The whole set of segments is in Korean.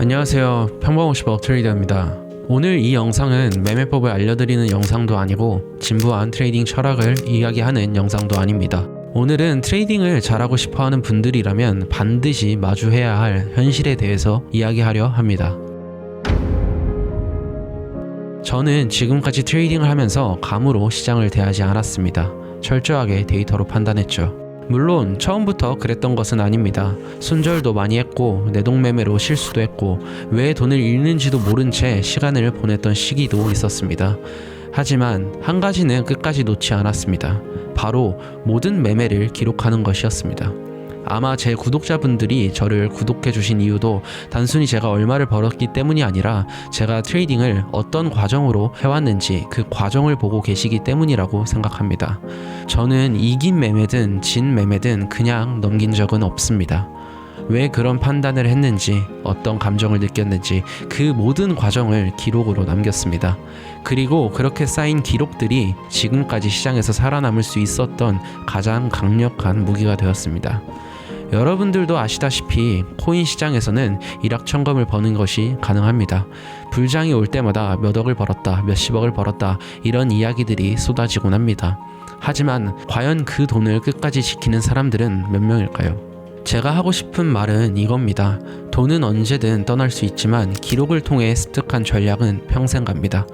안녕하세요. 평범50억 트레이더입니다. 오늘 이 영상은 매매법을 알려드리는 영상도 아니고 진부한 트레이딩 철학을 이야기하는 영상도 아닙니다. 오늘은 트레이딩을 잘하고 싶어하는 분들이라면 반드시 마주해야 할 현실에 대해서 이야기하려 합니다. 저는 지금까지 트레이딩을 하면서 감으로 시장을 대하지 않았습니다. 철저하게 데이터로 판단했죠. 물론 처음부터 그랬던 것은 아닙니다. 손절도 많이 했고 내동매매로 실수도 했고 왜 돈을 잃는지도 모른 채 시간을 보냈던 시기도 있었습니다. 하지만 한 가지는 끝까지 놓지 않았습니다. 바로 모든 매매를 기록하는 것이었습니다. 아마 제 구독자분들이 저를 구독해주신 이유도 단순히 제가 얼마를 벌었기 때문이 아니라 제가 트레이딩을 어떤 과정으로 해왔는지 그 과정을 보고 계시기 때문이라고 생각합니다. 저는 이긴 매매든 진 매매든 그냥 넘긴 적은 없습니다. 왜 그런 판단을 했는지, 어떤 감정을 느꼈는지 그 모든 과정을 기록으로 남겼습니다. 그리고 그렇게 쌓인 기록들이 지금까지 시장에서 살아남을 수 있었던 가장 강력한 무기가 되었습니다. 여러분들도 아시다시피 코인 시장에서는 일확천금을 버는 것이 가능합니다. 불장이 올 때마다 몇 억을 벌었다, 몇십억을 벌었다 이런 이야기들이 쏟아지곤 합니다. 하지만 과연 그 돈을 끝까지 지키는 사람들은 몇 명일까요? 제가 하고 싶은 말은 이겁니다. 돈은 언제든 떠날 수 있지만 기록을 통해 습득한 전략은 평생 갑니다.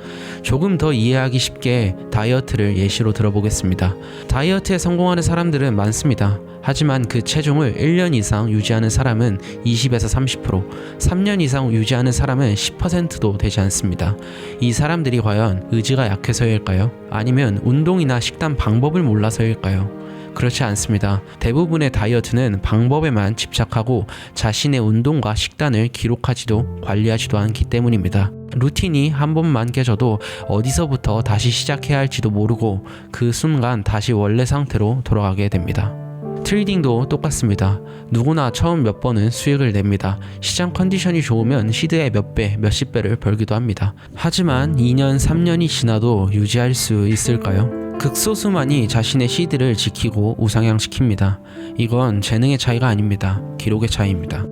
조금 더 이해하기 쉽게 다이어트를 예시로 들어보겠습니다. 다이어트에 성공하는 사람들은 많습니다. 하지만 그 체중을 1년 이상 유지하는 사람은 20에서 30%, 3년 이상 유지하는 사람은 10%도 되지 않습니다. 이 사람들이 과연 의지가 약해서일까요? 아니면 운동이나 식단 방법을 몰라서일까요? 그렇지 않습니다. 대부분의 다이어트는 방법에만 집착하고 자신의 운동과 식단을 기록하지도 관리하지도 않기 때문입니다. 루틴이 한 번만 깨져도 어디서부터 다시 시작해야 할지도 모르고 그 순간 다시 원래 상태로 돌아가게 됩니다. 트레이딩도 똑같습니다. 누구나 처음 몇 번은 수익을 냅니다. 시장 컨디션이 좋으면 시드의 몇 배, 몇십 배를 벌기도 합니다. 하지만 2년, 3년이 지나도 유지할 수 있을까요? 극소수만이 자신의 시드를 지키고 우상향시킵니다. 이건 재능의 차이가 아닙니다. 기록의 차이입니다.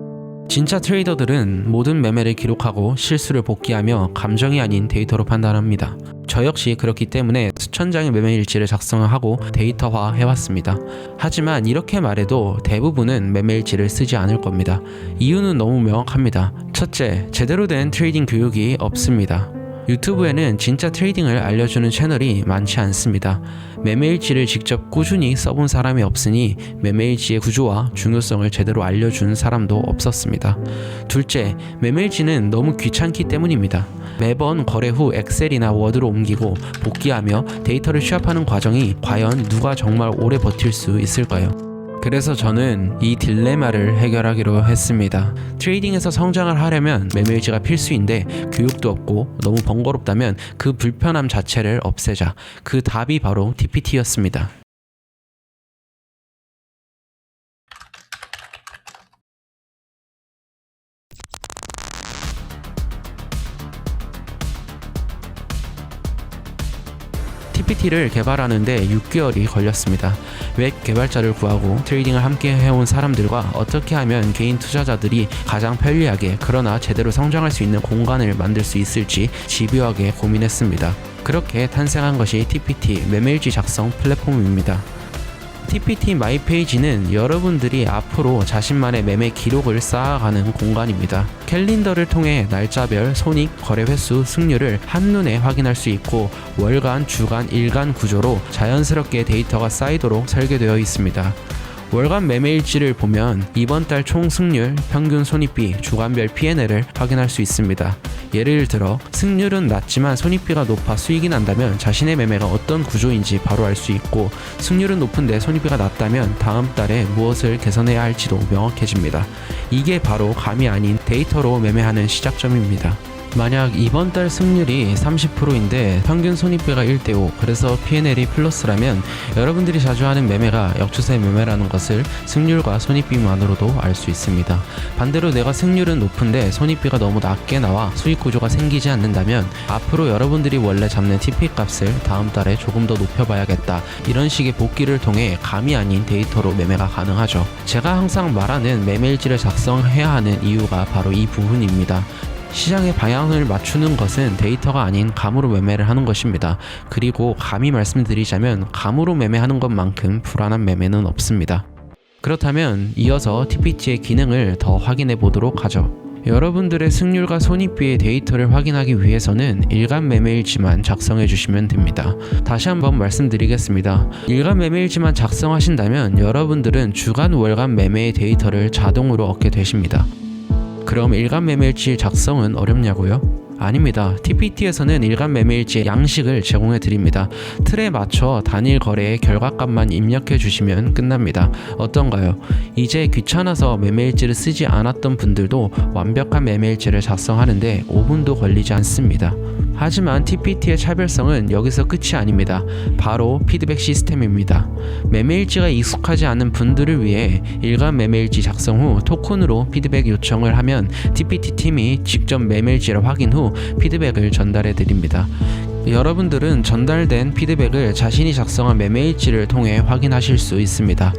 진짜 트레이더들은 모든 매매를 기록하고 실수를 복귀하며 감정이 아닌 데이터로 판단합니다. 저 역시 그렇기 때문에 수천 장의 매매 일지를 작성하고 데이터화 해왔습니다. 하지만 이렇게 말해도 대부분은 매매 일지를 쓰지 않을 겁니다. 이유는 너무 명확합니다. 첫째, 제대로 된 트레이딩 교육이 없습니다. 유튜브에는 진짜 트레이딩을 알려주는 채널이 많지 않습니다. 매매일지를 직접 꾸준히 써본 사람이 없으니 매매일지의 구조와 중요성을 제대로 알려준 사람도 없었습니다. 둘째, 매매일지는 너무 귀찮기 때문입니다. 매번 거래 후 엑셀이나 워드로 옮기고 복귀하며 데이터를 취합하는 과정이 과연 누가 정말 오래 버틸 수 있을까요? 그래서 저는 이 딜레마를 해결하기로 했습니다. 트레이딩에서 성장을 하려면 매매일지가 필수인데 교육도 없고 너무 번거롭다면 그 불편함 자체를 없애자. 그 답이 바로 TPT였습니다. TPT를 개발하는데 6개월이 걸렸습니다. 웹 개발자를 구하고 트레이딩을 함께 해온 사람들과 어떻게 하면 개인 투자자들이 가장 편리하게 그러나 제대로 성장할 수 있는 공간을 만들 수 있을지 집요하게 고민했습니다. 그렇게 탄생한 것이 TPT 매매일지 작성 플랫폼입니다. TPT 마이페이지는 여러분들이 앞으로 자신만의 매매 기록을 쌓아가는 공간입니다. 캘린더를 통해 날짜별 손익, 거래 횟수, 승률을 한눈에 확인할 수 있고 월간, 주간, 일간 구조로 자연스럽게 데이터가 쌓이도록 설계되어 있습니다. 월간 매매일지를 보면 이번 달 총 승률, 평균 손익비, 주간별 P&L을 확인할 수 있습니다. 예를 들어 승률은 낮지만 손익비가 높아 수익이 난다면 자신의 매매가 어떤 구조인지 바로 알 수 있고 승률은 높은데 손익비가 낮다면 다음 달에 무엇을 개선해야 할지도 명확해집니다. 이게 바로 감이 아닌 데이터로 매매하는 시작점입니다. 만약 이번 달 승률이 30%인데 평균 손익비가 1대5, 그래서 P&L이 플러스라면 여러분들이 자주 하는 매매가 역추세 매매라는 것을 승률과 손익비만으로도 알 수 있습니다. 반대로 내가 승률은 높은데 손익비가 너무 낮게 나와 수익 구조가 생기지 않는다면 앞으로 여러분들이 원래 잡는 TP 값을 다음 달에 조금 더 높여봐야겠다, 이런 식의 복귀를 통해 감이 아닌 데이터로 매매가 가능하죠. 제가 항상 말하는 매매일지를 작성해야 하는 이유가 바로 이 부분입니다. 시장의 방향을 맞추는 것은 데이터가 아닌 감으로 매매를 하는 것입니다. 그리고 감히 말씀드리자면 감으로 매매하는 것만큼 불안한 매매는 없습니다. 그렇다면 이어서 TPT의 기능을 더 확인해 보도록 하죠. 여러분들의 승률과 손익비의 데이터를 확인하기 위해서는 일간 매매일지만 작성해 주시면 됩니다. 다시 한번 말씀드리겠습니다. 일간 매매일지만 작성하신다면 여러분들은 주간, 월간 매매의 데이터를 자동으로 얻게 되십니다. 그럼 일간 매매일지 작성은 어렵냐고요? 아닙니다. TPT에서는 일간 매매일지의 양식을 제공해 드립니다. 틀에 맞춰 단일 거래의 결과값만 입력해 주시면 끝납니다. 어떤가요? 이제 귀찮아서 매매일지를 쓰지 않았던 분들도 완벽한 매매일지를 작성하는데 5분도 걸리지 않습니다. 하지만 TPT의 차별성은 여기서 끝이 아닙니다. 바로 피드백 시스템입니다. 매매일지가 익숙하지 않은 분들을 위해 일간 매매일지 작성 후 토큰으로 피드백 요청을 하면 TPT 팀이 직접 매매일지를 확인 후 피드백을 전달해 드립니다. 여러분들은 전달된 피드백을 자신이 작성한 매매일지를 통해 확인하실 수 있습니다.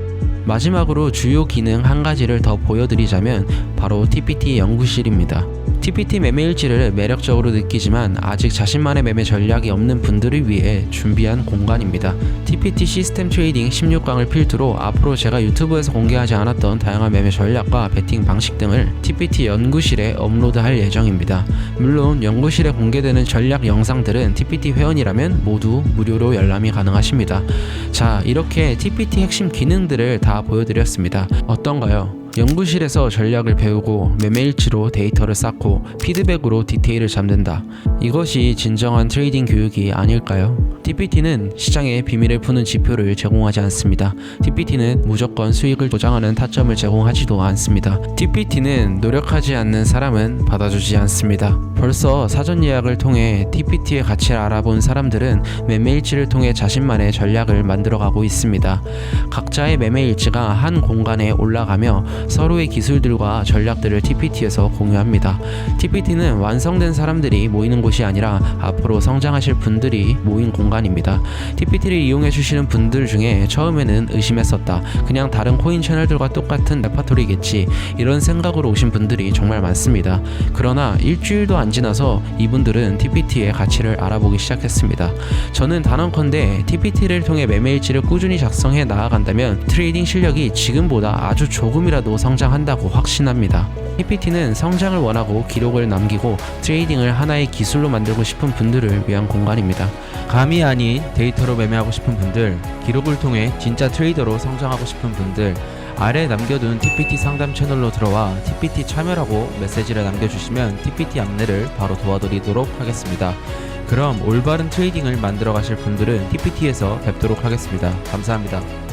마지막으로 주요 기능 한 가지를 더 보여드리자면 바로 TPT 연구실입니다. TPT 매매일지를 매력적으로 느끼지만 아직 자신만의 매매 전략이 없는 분들을 위해 준비한 공간입니다. TPT 시스템 트레이딩 16강을 필두로 앞으로 제가 유튜브에서 공개하지 않았던 다양한 매매 전략과 베팅 방식 등을 TPT 연구실에 업로드할 예정입니다. 물론 연구실에 공개되는 전략 영상들은 TPT 회원이라면 모두 무료로 열람이 가능하십니다. 자, 이렇게 TPT 핵심 기능들을 다 보여드렸습니다. 어떤가요? 연구실에서 전략을 배우고 매매일지로 데이터를 쌓고 피드백으로 디테일을 잡는다. 이것이 진정한 트레이딩 교육이 아닐까요? TPT는 시장의 비밀을 푸는 지표를 제공하지 않습니다. TPT는 무조건 수익을 보장하는 타점을 제공하지도 않습니다. TPT는 노력하지 않는 사람은 받아주지 않습니다. 벌써 사전 예약을 통해 TPT의 가치를 알아본 사람들은 매매일지를 통해 자신만의 전략을 만들어가고 있습니다. 각자의 매매일지가 한 공간에 올라가며 서로의 기술들과 전략들을 TPT에서 공유합니다. TPT는 완성된 사람들이 모이는 곳이 아니라 앞으로 성장하실 분들이 모인 공간입니다. TPT를 이용해 주시는 분들 중에 처음에는 의심했었다. 그냥 다른 코인 채널들과 똑같은 레파토리겠지. 이런 생각으로 오신 분들이 정말 많습니다. 그러나 일주일도 안 지나서 이분들은 TPT의 가치를 알아보기 시작했습니다. 저는 단언컨대 TPT를 통해 매매일지를 꾸준히 작성해 나아간다면 트레이딩 실력이 지금보다 아주 조금이라도 성장한다고 확신합니다. TPT는 성장을 원하고 기록을 남기고 트레이딩을 하나의 기술로 만들고 싶은 분들을 위한 공간입니다. 감이 아닌 데이터로 매매하고 싶은 분들, 기록을 통해 진짜 트레이더로 성장하고 싶은 분들, 아래 남겨둔 TPT 상담 채널로 들어와 TPT 참여라고 메시지를 남겨주시면 TPT 안내를 바로 도와드리도록 하겠습니다. 그럼 올바른 트레이딩을 만들어 가실 분들은 TPT에서 뵙도록 하겠습니다. 감사합니다.